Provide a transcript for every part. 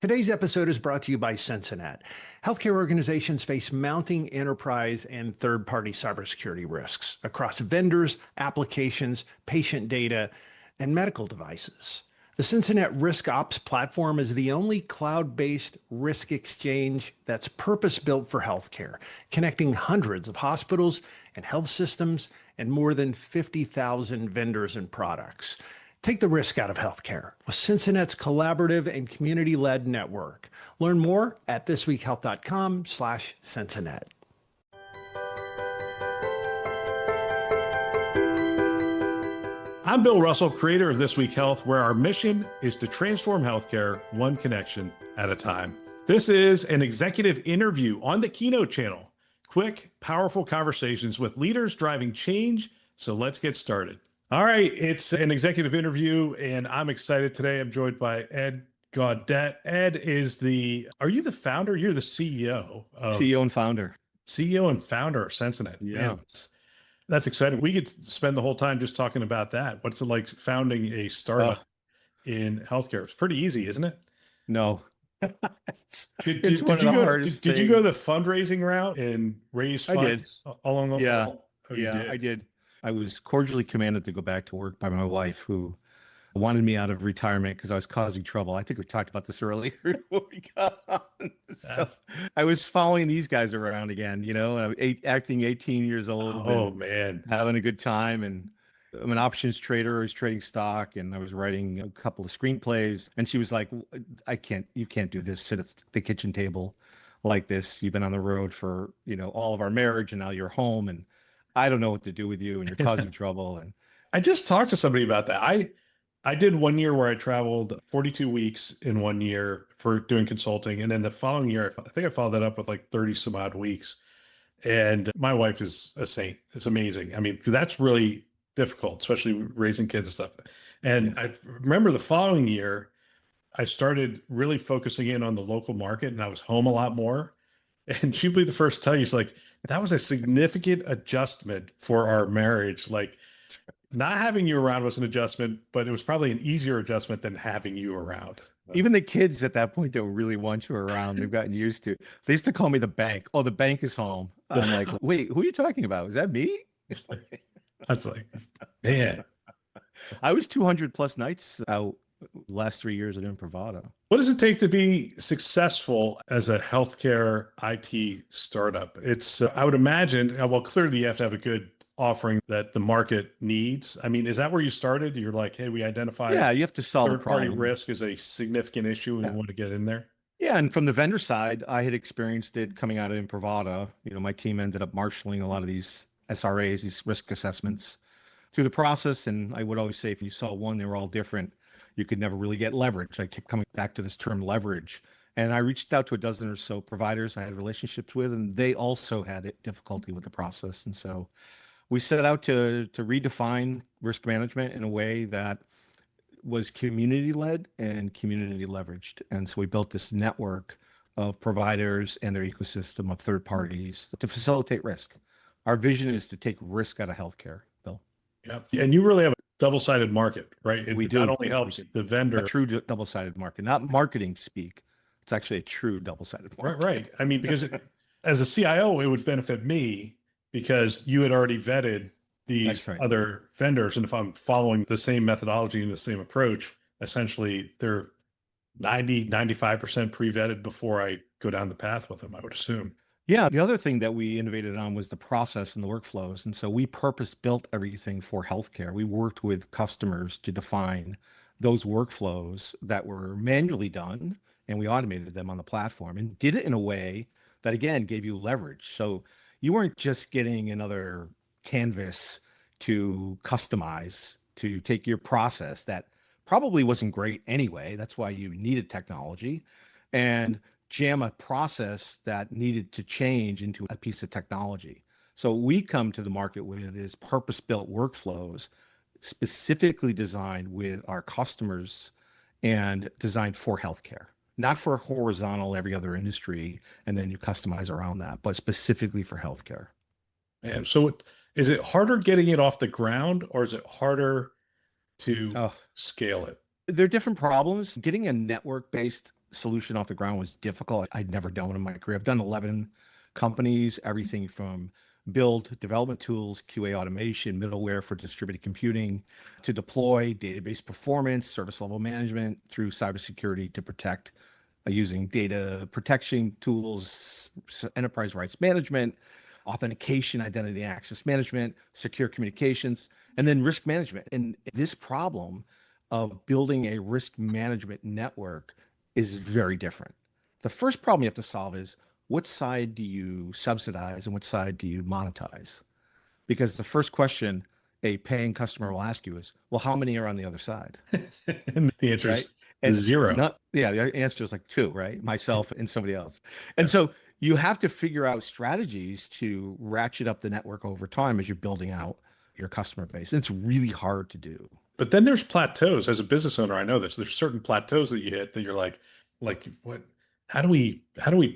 Today's episode is brought to you by Censinet. Healthcare organizations face mounting enterprise and third-party cybersecurity risks across vendors, applications, patient data, and medical devices. The Censinet Risk Ops platform is the only cloud-based risk exchange that's purpose-built for healthcare, connecting hundreds of hospitals and health systems and more than 50,000 vendors and products. Take the risk out of healthcare with Censinet's collaborative and community-led network. Learn more at thisweekhealth.com/Censinet. I'm Bill Russell, creator of This Week Health, where our mission is to transform healthcare one connection at a time. This is an executive interview on the Keynote channel. Quick, powerful conversations with leaders driving change. So let's get started. All right, it's an executive interview, and I'm excited today. I'm joined by Ed Gaudet. Ed is are you the founder? You're the CEO. CEO and founder. CEO and founder of Censinet. Yeah. Man, that's exciting. We could spend the whole time just talking about that. What's it like founding a startup in healthcare? It's pretty easy, isn't it? No. Did you go the fundraising route and raise funds along the way? Yeah. I did. I was cordially commanded to go back to work by my wife, who wanted me out of retirement because I was causing trouble. I think we talked about this earlier before we got on. So I was following these guys around again, acting 18 years old. Oh, man. Having a good time. And I'm an options trader. I was trading stock, and I was writing a couple of screenplays. And she was like, you can't do this. Sit at the kitchen table like this. You've been on the road for, all of our marriage, and now you're home, and I don't know what to do with you, and you're causing trouble. And I just talked to somebody about that. I did 1 year where I traveled 42 weeks in 1 year for doing consulting. And then the following year, I think I followed that up with like 30 some odd weeks. And my wife is a saint. It's amazing. I mean, that's really difficult, especially raising kids and stuff. And I remember the following year, I started really focusing in on the local market, and I was home a lot more. And she'd be the first to tell you, she's like, that was a significant adjustment for our marriage. Like, not having you around was an adjustment, but it was probably an easier adjustment than having you around. Even the kids at that point don't really want you around. They've gotten used to. They used to call me the bank. Oh, the bank is home. I'm like, wait, who are you talking about? Is that me? That's like, man. I was 200 plus nights out last 3 years at Imprivata. What does it take to be successful as a healthcare IT startup? It's, I would imagine, well, clearly you have to have a good offering that the market needs. I mean, is that where you started? You're like, hey, we identify you have to solve third-party risk is a significant issue and we want to get in there. Yeah, and from the vendor side, I had experienced it coming out of Imprivata. My team ended up marshaling a lot of these SRAs, these risk assessments through the process. And I would always say, if you saw one, they were all different. You could never really get leverage. I kept coming back to this term leverage. And I reached out to a dozen or so providers I had relationships with, and they also had difficulty with the process. And so we set out to redefine risk management in a way that was community-led and community leveraged. And so we built this network of providers and their ecosystem of third parties to facilitate risk. Our vision is to take risk out of healthcare, Bill. Yeah. And you really have a double-sided market, right? We do. Not only helps the vendor. A true double-sided market, not marketing speak. It's actually a true double-sided market. Right. I mean, because as a CIO, it would benefit me because you had already vetted these other vendors. And if I'm following the same methodology and the same approach, essentially they're 95% pre-vetted before I go down the path with them, I would assume. Yeah. The other thing that we innovated on was the process and the workflows. And so we purpose-built everything for healthcare. We worked with customers to define those workflows that were manually done, and we automated them on the platform and did it in a way that, again, gave you leverage. So you weren't just getting another canvas to customize, to take your process that probably wasn't great anyway. That's why you needed technology, and jam a process that needed to change into a piece of technology. So we come to the market with is purpose-built workflows specifically designed with our customers and designed for healthcare, not for horizontal every other industry, and then you customize around that, but specifically for healthcare. And so is it harder getting it off the ground, or is it harder to scale it? They're different problems. Getting a network-based solution off the ground was difficult. I'd never done one in my career. I've done 11 companies, everything from build development tools, QA automation, middleware for distributed computing, to deploy database performance, service level management, through cybersecurity to protect using data protection tools, enterprise rights management, authentication, identity and access management, secure communications, and then risk management. And this problem of building a risk management network is very different. The first problem you have to solve is, what side do you subsidize and what side do you monetize? Because the first question a paying customer will ask you is, well, how many are on the other side? And the answer Right? is And zero. the answer is like two, right? Myself and somebody else. And so you have to figure out strategies to ratchet up the network over time as you're building out your customer base. And it's really hard to do. But then there's plateaus. As a business owner, I know this. There's certain plateaus that you hit that you're like what? How do we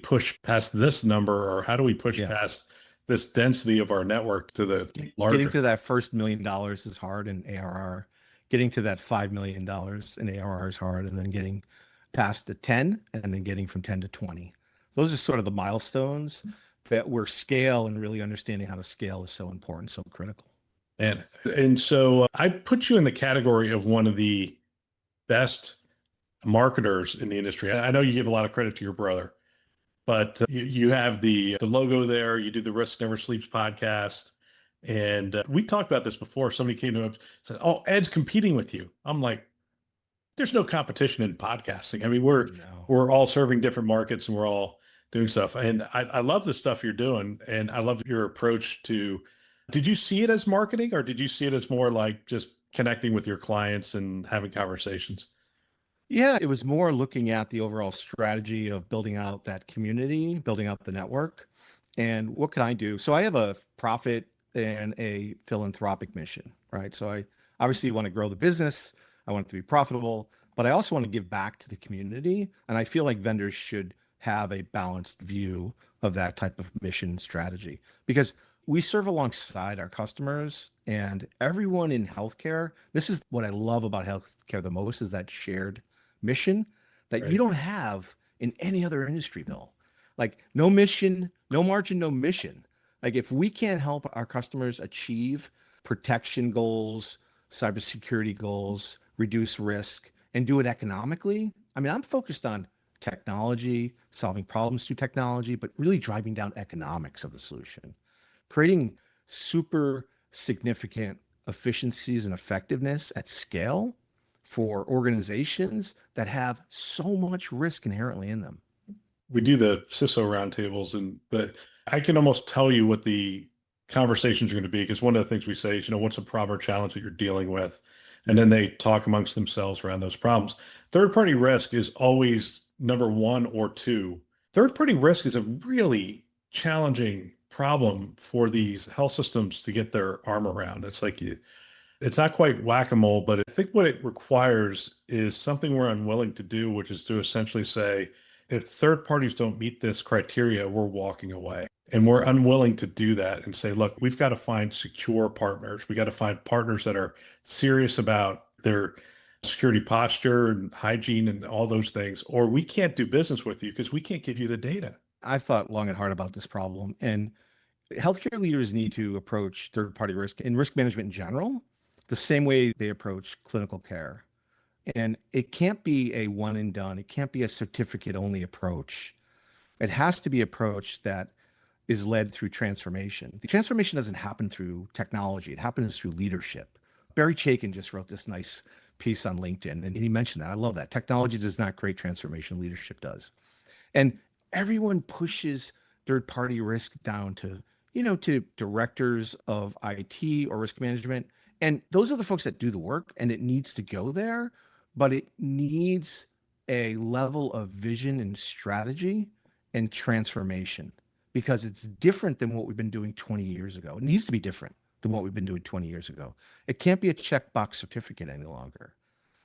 push past this number, or how do we push past this density of our network to the larger? Getting to that first $1 million is hard in ARR. Getting to that $5 million in ARR is hard, and then getting past the 10, and then getting from 10 to 20. Those are sort of the milestones that where scale and really understanding how to scale is so important, so critical. And so I put you in the category of one of the best marketers in the industry. I know you give a lot of credit to your brother, but you have the logo there. You do the Risk Never Sleeps podcast. And we talked about this before. Somebody came to me and said, oh, Ed's competing with you. I'm like, there's no competition in podcasting. I mean, we're all serving different markets and we're all doing stuff. And I love the stuff you're doing. And I love your approach to, did you see it as marketing, or did you see it as more like just connecting with your clients and having conversations? Yeah, it was more looking at the overall strategy of building out that community, building out the network, and what can I do? So I have a profit and a philanthropic mission, right? So I obviously want to grow the business. I want it to be profitable, but I also want to give back to the community. And I feel like vendors should have a balanced view of that type of mission strategy, because we serve alongside our customers, and everyone in healthcare. This is what I love about healthcare the most, is that shared mission that you don't have in any other industry, Bill. Like, no mission, no margin, no mission. Like, if we can't help our customers achieve protection goals, cybersecurity goals, reduce risk, and do it economically. I mean, I'm focused on technology, solving problems through technology, but really driving down economics of the solution, creating super significant efficiencies and effectiveness at scale for organizations that have so much risk inherently in them. We do the CISO roundtables, and I can almost tell you what the conversations are going to be, because one of the things we say is, what's a problem or challenge that you're dealing with? And then they talk amongst themselves around those problems. Third-party risk is always number one or two. Third-party risk is a really challenging problem for these health systems to get their arm around. It's like it's not quite whack-a-mole, but I think what it requires is something we're unwilling to do, which is to essentially say, if third parties don't meet this criteria, we're walking away. And we're unwilling to do that and say, look, we've got to find secure partners. We got to find partners that are serious about their security posture and hygiene and all those things, or we can't do business with you because we can't give you the data. I've thought long and hard about this problem, and healthcare leaders need to approach third-party risk and risk management in general the same way they approach clinical care. And it can't be a one and done. It can't be a certificate only approach. It has to be an approach that is led through transformation. The transformation doesn't happen through technology. It happens through leadership. Barry Chaikin just wrote this nice piece on LinkedIn, and he mentioned that. I love that. Technology does not create transformation. Leadership does. And everyone pushes third-party risk down to, to directors of IT or risk management. And those are the folks that do the work, and it needs to go there, but it needs a level of vision and strategy and transformation, because it's different than what we've been doing 20 years ago. It needs to be different than what we've been doing 20 years ago. It can't be a checkbox certificate any longer.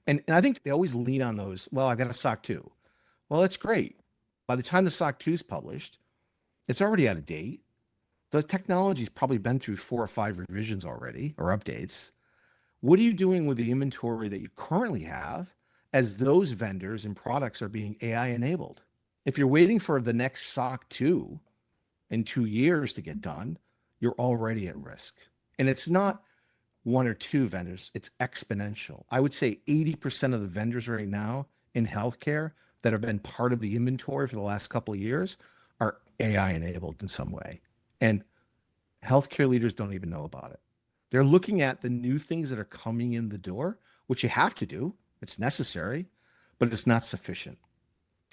And I think they always lean on those. Well, I've got a SOC 2. Well, that's great. By the time the SOC 2 is published, it's already out of date. The technology's probably been through 4 or 5 revisions already, or updates. What are you doing with the inventory that you currently have? as those vendors and products are being AI enabled. If you're waiting for the next SOC 2 in 2 years to get done, you're already at risk. And it's not one or two vendors, it's exponential. I would say 80% of the vendors right now in healthcare that have been part of the inventory for the last couple of years are AI enabled in some way. And healthcare leaders don't even know about it. They're looking at the new things that are coming in the door, which you have to do. It's necessary, but it's not sufficient.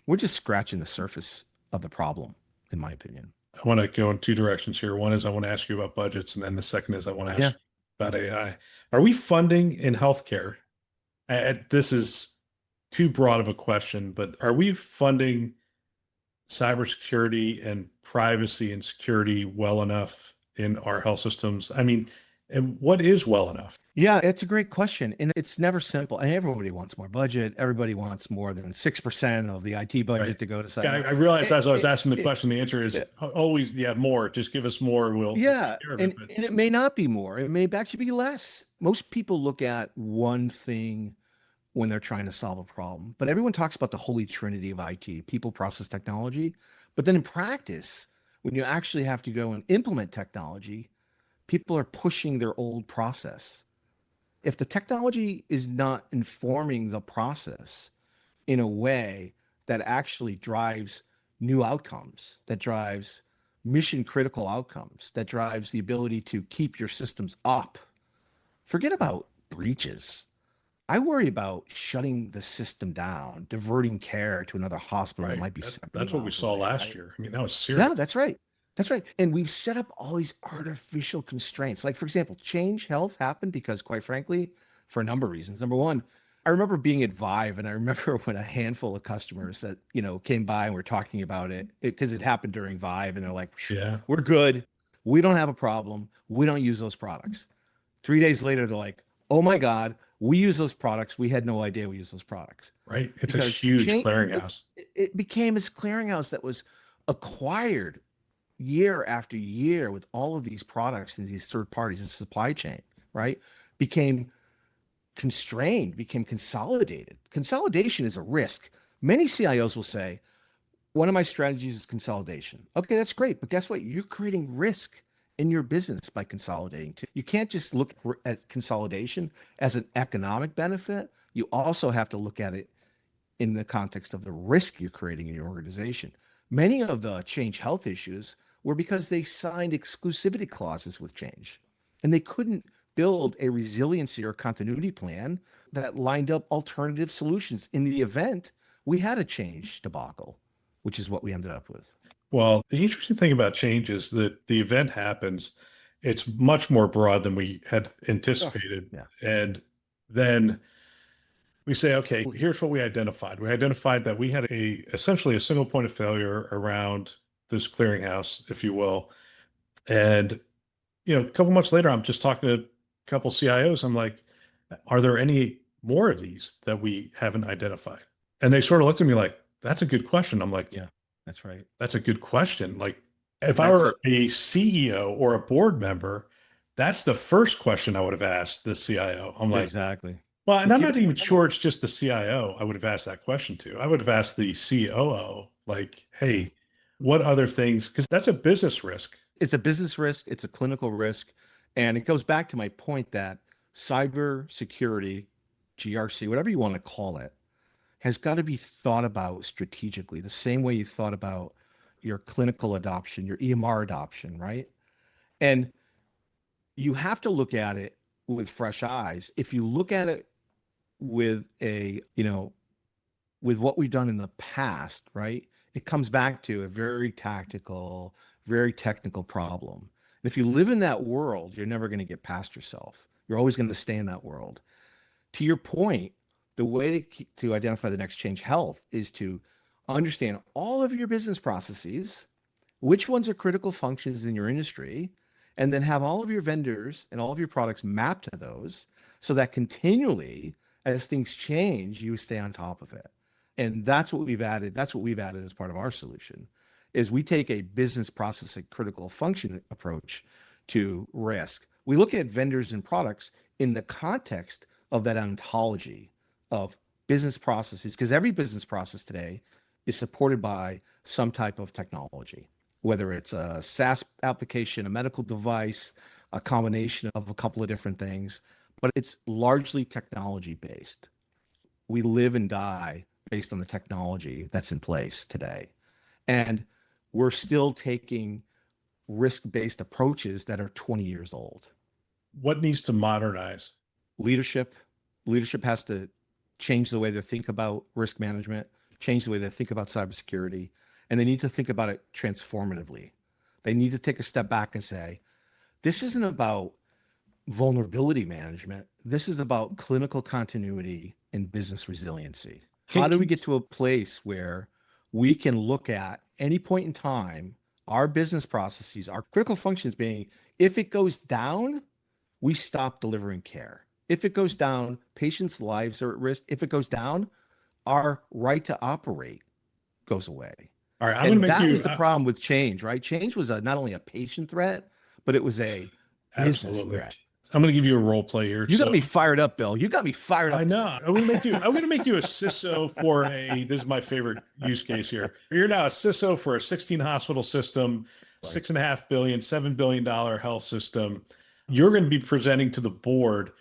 We're just scratching the surface of the problem, in my opinion. I want to go in two directions here. One is I want to ask you about budgets, and then the second is I want to ask you about AI. Are we funding in healthcare? This is too broad of a question, but are we funding cybersecurity and privacy and security well enough in our health systems? I mean, and what is well enough? Yeah, it's a great question. And it's never simple. And everybody wants more budget. Everybody wants more than 6% of the IT budget to go to cyber. I realized as I was asking the question, the answer is always, more. Just give us more. We'll take care of it. And it may not be more. It may actually be less. Most people look at one thing when they're trying to solve a problem. But everyone talks about the holy trinity of IT, people, process, technology. But then in practice, when you actually have to go and implement technology, people are pushing their old process. If the technology is not informing the process in a way that actually drives new outcomes, that drives mission critical outcomes, that drives the ability to keep your systems up, forget about breaches. I worry about shutting the system down, diverting care to another hospital that might be that's what we saw last year. I mean, that was serious. Yeah, that's right. That's right. And we've set up all these artificial constraints. Like, for example, Change Health happened because, quite frankly, for a number of reasons. Number one, I remember being at Vive, and I remember when a handful of customers that, came by and were talking about it because it happened during Vive, and they're like, we're good. We don't have a problem. We don't use those products. 3 days later, they're like, oh my God, we use those products. We had no idea we use those products. Right. It's a huge clearinghouse. It became this clearinghouse that was acquired year after year with all of these products and these third parties and supply chain, right? Became constrained, became consolidated. Consolidation is a risk. Many CIOs will say, one of my strategies is consolidation. Okay, that's great. But guess what? You're creating risk in your business by consolidating too. You can't just look at consolidation as an economic benefit. You also have to look at it in the context of the risk you're creating in your organization. Many of the Change Health issues were because they signed exclusivity clauses with Change, and they couldn't build a resiliency or continuity plan that lined up alternative solutions in the event we had a Change debacle, which is what we ended up with. Well, the interesting thing about Change is that the event happens, it's much more broad than we had anticipated. And then we say, okay, here's what we identified. We identified that we had essentially a single point of failure around this clearinghouse, if you will. And, a couple months later, I'm just talking to a couple CIOs. I'm like, are there any more of these that we haven't identified? And they sort of looked at me like, that's a good question. I'm like, yeah, that's right. That's a good question. Like, if I were a CEO or a board member, that's the first question I would have asked the CIO. I'm like, exactly. Well, and I'm not even sure it's just the CIO I would have asked that question to. I would have asked the COO, like, hey, what other things? Because that's a business risk. It's a business risk. It's a clinical risk. And it goes back to my point that cybersecurity, GRC, whatever you want to call it, has got to be thought about strategically, the same way you thought about your clinical adoption, your EMR adoption, right? And you have to look at it with fresh eyes. If you look at it with with what we've done in the past, right? It comes back to a very tactical, very technical problem. And if you live in that world, you're never going to get past yourself. You're always going to stay in that world. To your point, the way to identify the next Change Health is to understand all of your business processes, which ones are critical functions in your industry, and then have all of your vendors and all of your products mapped to those so that continually, as things change, you stay on top of it. And that's what we've added. That's what we've added as part of our solution, is we take a business process and critical function approach to risk. We look at vendors and products in the context of that ontology of business processes, because every business process today is supported by some type of technology, whether it's a SaaS application, a medical device, a combination of a couple of different things, but it's largely technology based. We live and die based on the technology that's in place today. And we're still taking risk-based approaches that are 20 years old. What needs to modernize? Leadership. Leadership has to change the way they think about risk management, change the way they think about cybersecurity, and they need to think about it transformatively. They need to take a step back and say, this isn't about vulnerability management. This is about clinical continuity and business resiliency. How do we get to a place where we can look at any point in time, our business processes, our critical functions being, if it goes down, we stop delivering care. If it goes down, patients' lives are at risk. If it goes down, our right to operate goes away. All right, I'm going to make that you. was the problem with change, right? Change was not only a patient threat, but it was a business threat. I'm going to give you a role play here. You got me fired up, Bill. You got me fired up. I know. I'm going to make you a CISO for this is my favorite use case here. You're now a CISO for a 16 hospital system, $6.5 billion, $7 billion health system. You're going to be presenting to the board.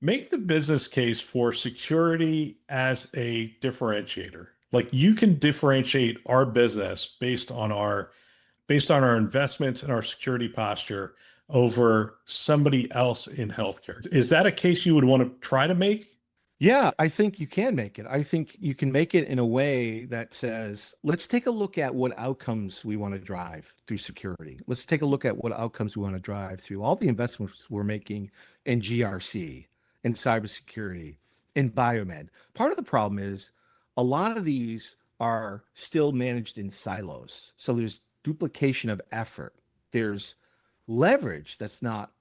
Make the business case for security as a differentiator. Like, you can differentiate our business based on our investments and our security posture over somebody else in healthcare. Is that a case you would want to try to make? Yeah, I think you can make it. I think you can make it in a way that says, let's take a look at what outcomes we want to drive through security. Let's take a look at what outcomes we want to drive through all the investments we're making in GRC, in cybersecurity, in biomed. Part of the problem is a lot of these are still managed in silos. So there's duplication of effort. There's leverage that's not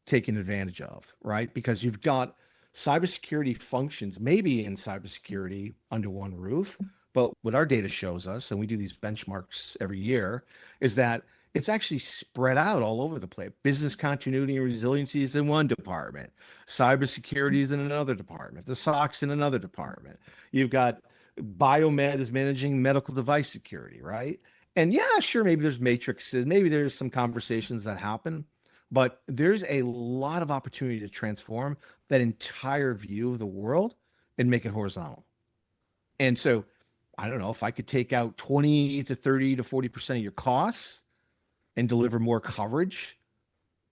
taken advantage of, right? Because you've got cybersecurity functions, maybe in cybersecurity under one roof, but what our data shows us, and we do these benchmarks every year, is that it's actually spread out all over the place. Business continuity and resiliency is in one department. Cybersecurity is in another department. The SOC's in another department. You've got biomed is managing medical device security, right? And yeah, sure, maybe there's matrices, maybe there's some conversations that happen, but there's a lot of opportunity to transform that entire view of the world and make it horizontal. And so, I don't know, if I could take out 20 to 30 to 40% of your costs and deliver more coverage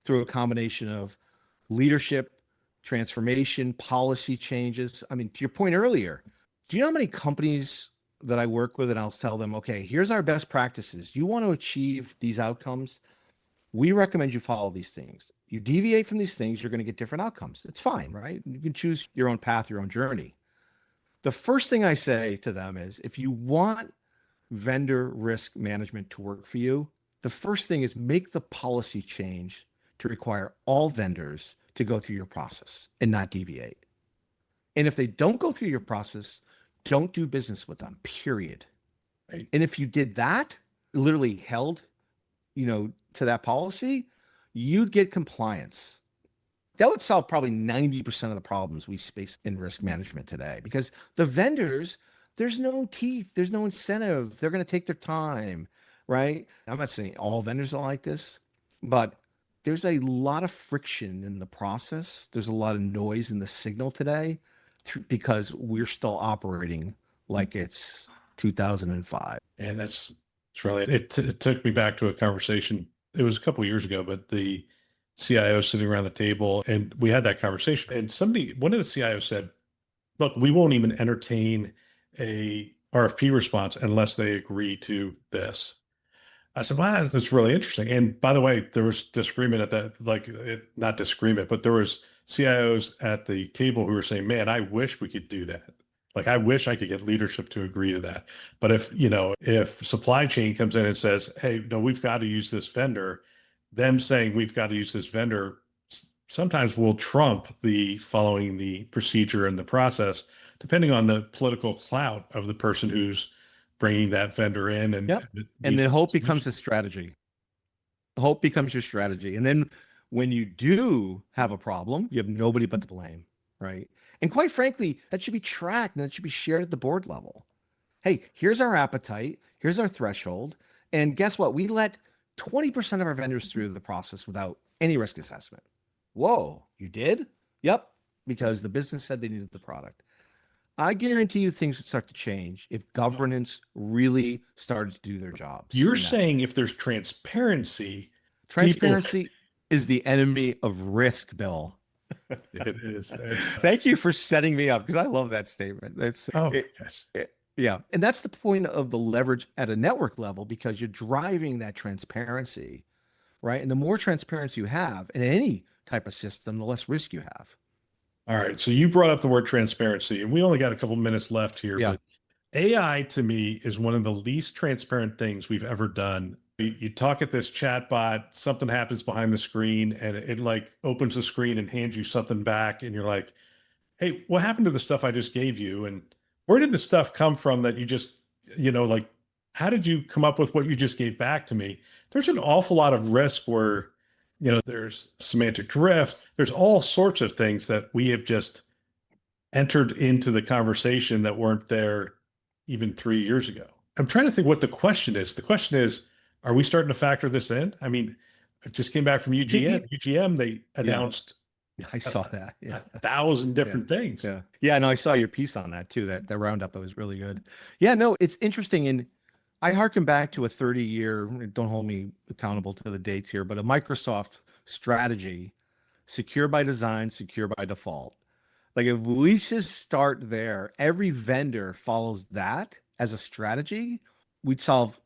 through a combination of leadership, transformation, policy changes. I mean, to your point earlier, do you know how many companies that I work with, and I'll tell them, okay, here's our best practices. You want to achieve these outcomes? We recommend you follow these things. You deviate from these things, you're going to get different outcomes. It's fine, right? You can choose your own path, your own journey. The first thing I say to them is, if you want vendor risk management to work for you, the first thing is make the policy change to require all vendors to go through your process and not deviate. And if they don't go through your process, don't do business with them, period. Right? And if you did that, literally held, to that policy, you'd get compliance. That would solve probably 90% of the problems we face in risk management today, because the vendors, there's no teeth, there's no incentive. They're going to take their time, right? I'm not saying all vendors are like this, but there's a lot of friction in the process. There's a lot of noise in the signal today because we're still operating like it's 2005. And it's really, it took me back to a conversation. It was a couple of years ago, but the CIO sitting around the table, and we had that conversation. And one of the CIOs said, look, we won't even entertain a RFP response unless they agree to this. I said, wow, that's really interesting. And by the way, there was disagreement at that, not disagreement, but there was CIOs at the table who were saying, man, I wish we could do that. Like, I wish I could get leadership to agree to that. But if supply chain comes in and says, hey, no, we've got to use this vendor, them saying we've got to use this vendor sometimes will trump the following the procedure and the process, depending on the political clout of the person who's bringing that vendor in. And, yep. And then hope becomes a strategy. Hope becomes your strategy. And then when you do have a problem, you have nobody but to blame. right? And quite frankly, that should be tracked and that should be shared at the board level. Hey, here's our appetite, here's our threshold, and guess what? We let 20% of our vendors through the process without any risk assessment. Whoa, you did? Yep, because the business said they needed the product. I guarantee you things would start to change if governance really started to do their jobs. You're saying if there's transparency, transparency is the enemy of risk, Bill. It is. Thank you for setting me up because I love that statement. Yes. Yeah. And that's the point of the leverage at a network level because you're driving that transparency, right? And the more transparency you have in any type of system, the less risk you have. All right. So you brought up the word transparency, and we only got a couple minutes left here. Yeah. But AI to me is one of the least transparent things we've ever done. You talk at this chatbot, something happens behind the screen, and it like opens the screen and hands you something back, and you're like, "Hey, what happened to the stuff I just gave you? And where did the stuff come from that you just, like, how did you come up with what you just gave back to me?" There's an awful lot of risk where there's semantic drift. There's all sorts of things that we have just entered into the conversation that weren't there even 3 years ago. I'm trying to think what the question is. The question is, are we starting to factor this in? I mean, it just came back from UGM. UGM, they announced I saw that. Yeah. 1,000 different things. Yeah. Yeah. No, I saw your piece on that too. That roundup, it was really good. Yeah, no, it's interesting. And I harken back to a 30-year, don't hold me accountable to the dates here, but a Microsoft strategy, secure by design, secure by default. Like if we just start there, every vendor follows that as a strategy, we'd solve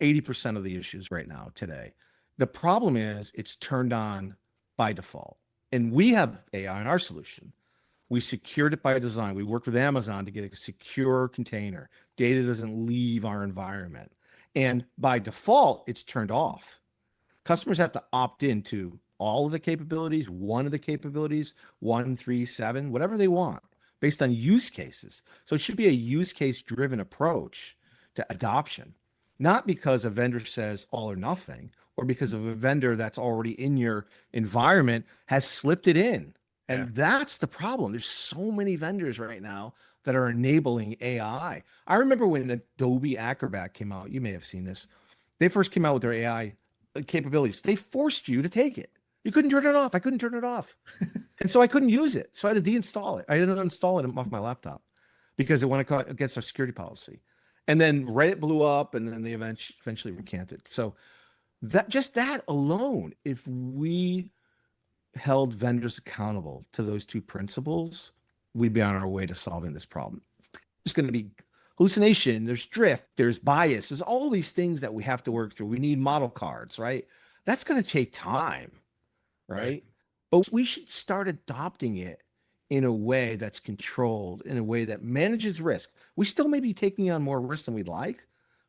80% of the issues right now today. The problem is it's turned on by default. And we have AI in our solution. We secured it by design. We worked with Amazon to get a secure container. Data doesn't leave our environment. And by default, it's turned off. Customers have to opt into all of the capabilities, one of the capabilities, 1, 3, 7, whatever they want, based on use cases. So it should be a use case driven approach to adoption, not because a vendor says all or nothing, or because of a vendor that's already in your environment has slipped it in. And that's the problem. There's so many vendors right now that are enabling AI. I remember when Adobe Acrobat came out, you may have seen this. They first came out with their AI capabilities. They forced you to take it. You couldn't turn it off. I couldn't turn it off. And so I couldn't use it. So I had to deinstall it. I didn't uninstall it off my laptop because it went against our security policy. And then Reddit blew up and then they eventually recanted. So that alone, if we held vendors accountable to those two principles, we'd be on our way to solving this problem. There's going to be hallucination, there's drift, there's bias, there's all these things that we have to work through. We need model cards, right? That's going to take time, right? But we should start adopting it in a way that's controlled, in a way that manages risk. We still may be taking on more risk than we'd like,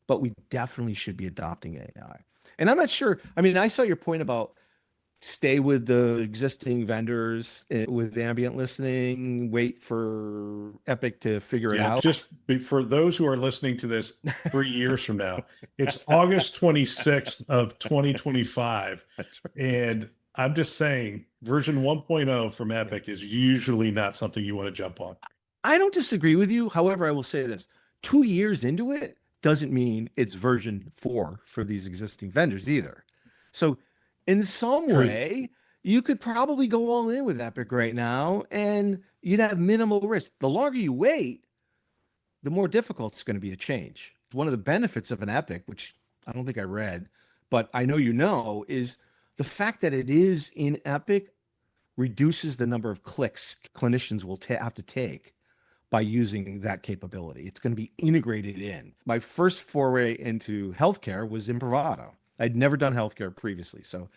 but we definitely should be adopting AI. And I'm not sure. I mean, I saw your point about stay with the existing vendors with ambient listening, wait for Epic to figure it out. Just for those who are listening to this 3 years from now, it's August 26th of 2025. That's right. And I'm just saying version 1.0 from Epic is usually not something you want to jump on. I don't disagree with you. However, I will say this, 2 years into it doesn't mean it's version 4 for these existing vendors either. So in some way, you could probably go all in with Epic right now and you'd have minimal risk. The longer you wait, the more difficult it's going to be to change. One of the benefits of an Epic, which I don't think I read, but I know is the fact that it is in Epic reduces the number of clicks clinicians will have to take by using that capability. It's going to be integrated in. My first foray into healthcare was Imprivado. I'd never done healthcare previously. So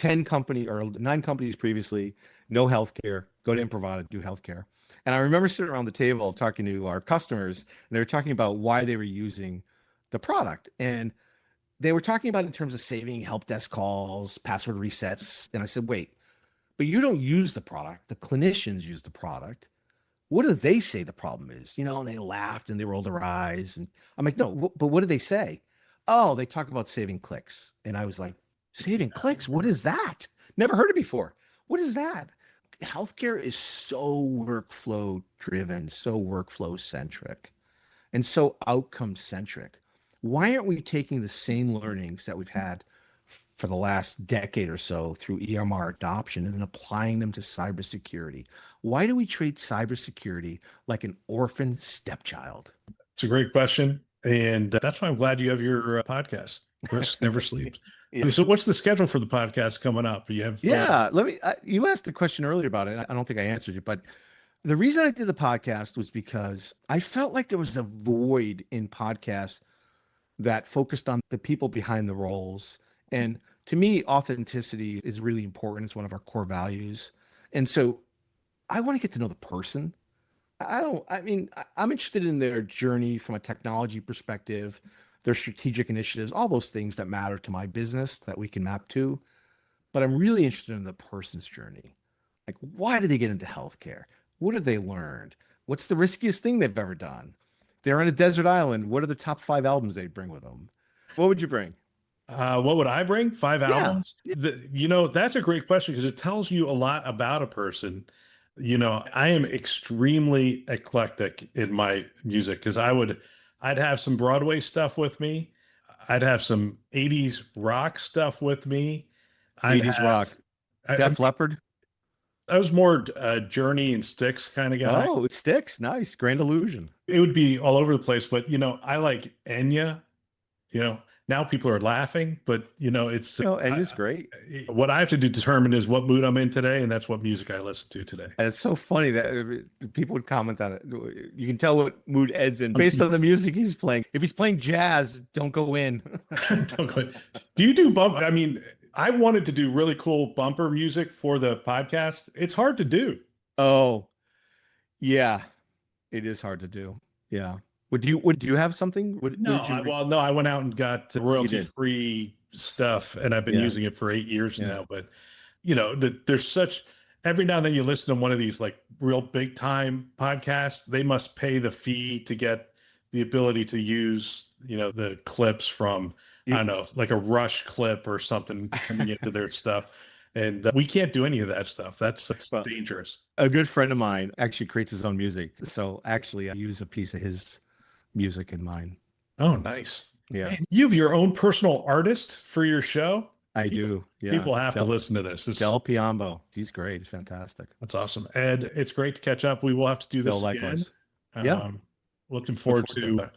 9 companies previously, no healthcare, go to Imprivado, do healthcare. And I remember sitting around the table talking to our customers, and they were talking about why they were using the product. And they were talking about it in terms of saving help desk calls, password resets. And I said, wait, but you don't use the product. The clinicians use the product. What do they say the problem is? And they laughed and they rolled their eyes. And I'm like, no, but what do they say? Oh, they talk about saving clicks. And I was like, saving clicks? What is that? Never heard it before. What is that? healthcare is so workflow driven, so workflow centric, and so outcome centric. Why aren't we taking the same learnings that we've had for the last decade or so through EMR adoption and then applying them to cybersecurity? Why do we treat cybersecurity like an orphan stepchild? It's a great question. And that's why I'm glad you have your podcast. Risk Never Sleeps. Yeah. So what's the schedule for the podcast coming up? You have Yeah, you asked a question earlier about it. I don't think I answered it, but the reason I did the podcast was because I felt like there was a void in podcasts that focused on the people behind the roles. And to me, authenticity is really important. It's one of our core values. And so I want to get to know the person. I'm interested in their journey from a technology perspective, their strategic initiatives, all those things that matter to my business that we can map to. But I'm really interested in the person's journey. Like, why did they get into healthcare? What have they learned? What's the riskiest thing they've ever done? They're on a desert island. What are the top 5 albums they'd bring with them? What would you bring? what would I bring? 5 Yeah. albums? That's a great question because it tells you a lot about a person. I am extremely eclectic in my music because I'd have some Broadway stuff with me. I'd have some 80s rock stuff with me. 80s rock. Def Leppard? I was more Journey and Styx kind of guy. Oh, it sticks. Nice. Grand Illusion. It would be all over the place, but I like Enya. Now people are laughing, but it's Enya's great. What I have to determine is what mood I'm in today, and that's what music I listen to today. And it's so funny that people would comment on it. You can tell what mood Ed's in based on the music he's playing. If he's playing jazz, don't go in. Do you do bump? I mean, I wanted to do really cool bumper music for the podcast. It's hard to do. Oh, yeah, it is hard to do. Yeah. Would you have something? I went out and got royalty-free stuff, and I've been using it for 8 years now. But there's such every now and then you listen to one of these like real big time podcasts. They must pay the fee to get the ability to use the clips from I don't know, like a Rush clip or something coming into their stuff. And we can't do any of that stuff. That's dangerous. A good friend of mine actually creates his own music. So actually I use a piece of his music in mine. Oh, nice. Yeah. And you have your own personal artist for your show? I do. Yeah. People have to listen to this. Del Piombo. He's great. He's fantastic. That's awesome. Ed, it's great to catch up. We will have to do this again. Likewise. Looking forward to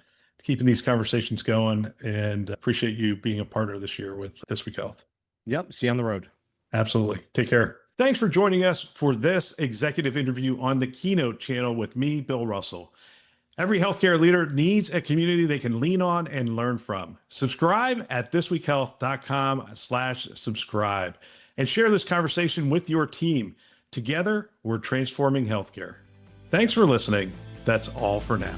keeping these conversations going, and appreciate you being a partner this year with This Week Health. Yep. See you on the road. Absolutely. Take care. Thanks for joining us for this executive interview on the Keynote channel with me, Bill Russell. Every healthcare leader needs a community they can lean on and learn from. Subscribe at thisweekhealth.com/subscribe and share this conversation with your team. Together, we're transforming healthcare. Thanks for listening. That's all for now.